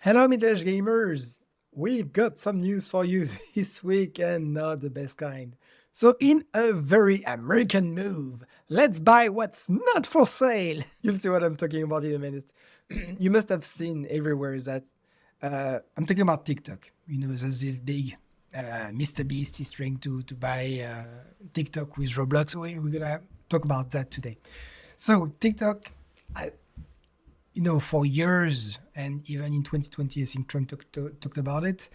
Hello, middle-aged gamers! We've got some news for you this week and not the best kind. So, in a very American move, let's buy what's not for sale! You'll see what I'm talking about in a minute. You must have seen everywhere that I'm talking about TikTok. You know, there's this big Mr. Beast is trying to buy TikTok with Roblox. We're gonna talk about that today. So, TikTok, for years, and even in 2020, I think Trump talked about it.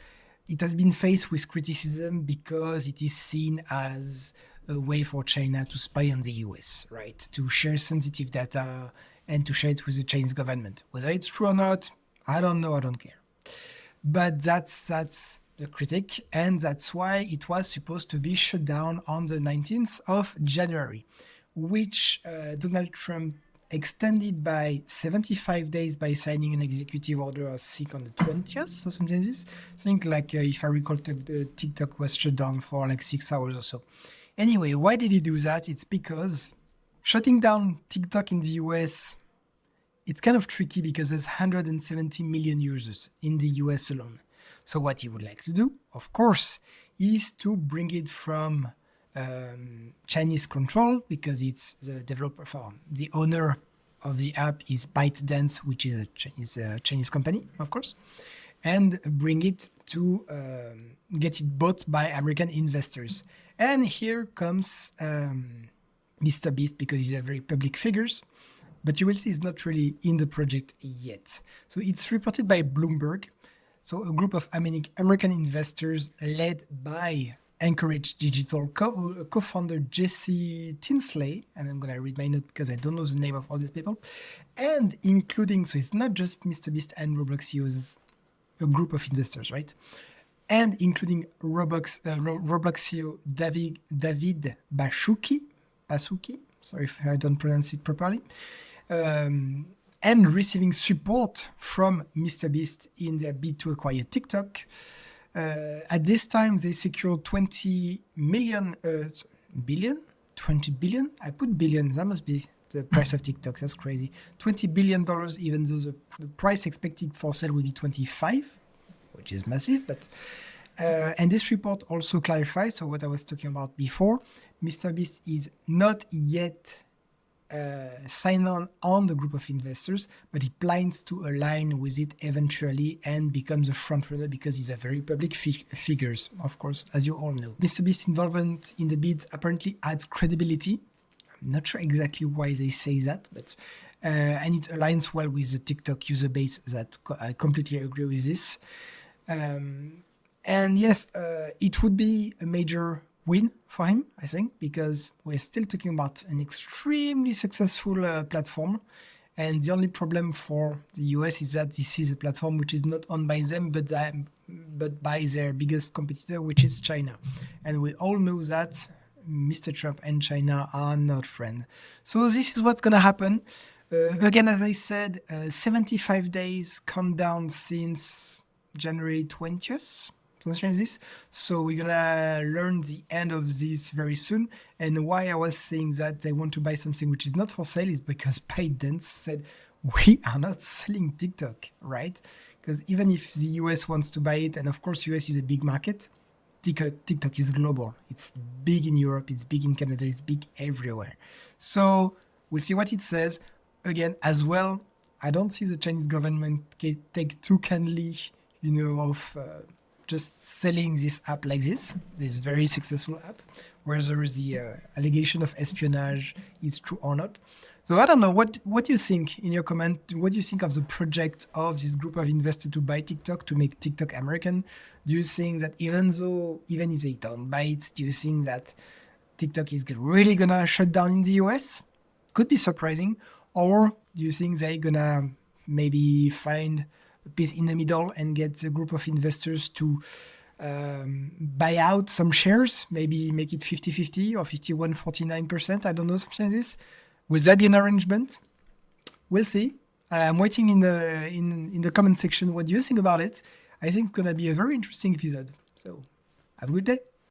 It has been faced with criticism because it is seen as a way for China to spy on the US, right? To share sensitive data and to share it with the Chinese government. Whether it's true or not, I don't know, I don't care. But that's the critic, and that's why it was supposed to be shut down on the 19th of January, which Donald Trump extended by 75 days by signing an executive order, I think, on the 20th or something like this. I think, if I recall, TikTok was shut down for 6 hours or so. Anyway, why did he do that? It's because shutting down TikTok in the US, it's kind of tricky because there's 170 million users in the US alone. So what he would like to do, of course, is to bring it from Chinese control, because it's the developer farm. The owner of the app is ByteDance, which is a Chinese company, of course, and bring it to get it bought by American investors. And here comes Mr. Beast, because he's a very public figure, but you will see he's not really in the project yet. So it's reported by Bloomberg. So a group of American investors led by Anchorage Digital co-founder Jesse Tinsley, and I'm going to read my note because I don't know the name of all these people, and including, so it's not just Mr. Beast and Roblox CEOs, a group of investors, right? And including Roblox CEO David Baszucki, sorry if I don't pronounce it properly, and receiving support from Mr. Beast in their bid to acquire TikTok. At this time, they secured 20 billion. I put billion. That must be the price of TikTok. That's crazy. $20 billion, even though the price expected for sale will be 25, which is massive. But and this report also clarifies, so what I was talking about before, Mr. Beast is not yet sign on the group of investors, but he plans to align with it eventually and becomes a frontrunner because he's a very public figures, of course, as you all know. Mr. Beast's involvement in the bid apparently adds credibility. I'm not sure exactly why they say that, but and it aligns well with the TikTok user base. That I completely agree with this. And yes, it would be a major win for him, I think, because we're still talking about an extremely successful platform. And the only problem for the US is that this is a platform which is not owned by them, but by their biggest competitor, which is China. And we all know that Mr. Trump and China are not friends. So this is what's going to happen. Again, as I said, 75 days countdown since January 20th. This. So we're gonna learn the end of this very soon. And why I was saying that they want to buy something which is not for sale is because ByteDance said we are not selling TikTok, right? Because even if the US wants to buy it, and of course US is a big market, TikTok is global. It's big in Europe, it's big in Canada, it's big everywhere. So we'll see what it says. Again, as well, I don't see the Chinese government take too kindly, of just selling this app like this very successful app, whether the allegation of espionage is true or not. So I don't know, what do you think in your comment? What do you think of the project of this group of investors to buy TikTok, to make TikTok American? Do you think that even if they don't buy it, do you think that TikTok is really gonna shut down in the US? Could be surprising. Or do you think they're gonna maybe find a piece in the middle and get a group of investors to buy out some shares, maybe make it 50-50 or 51-49%, I don't know, something like this? Will that be an arrangement? We'll see. I'm waiting in the comment section. What do you think about it? I think it's going to be a very interesting episode. So have a good day.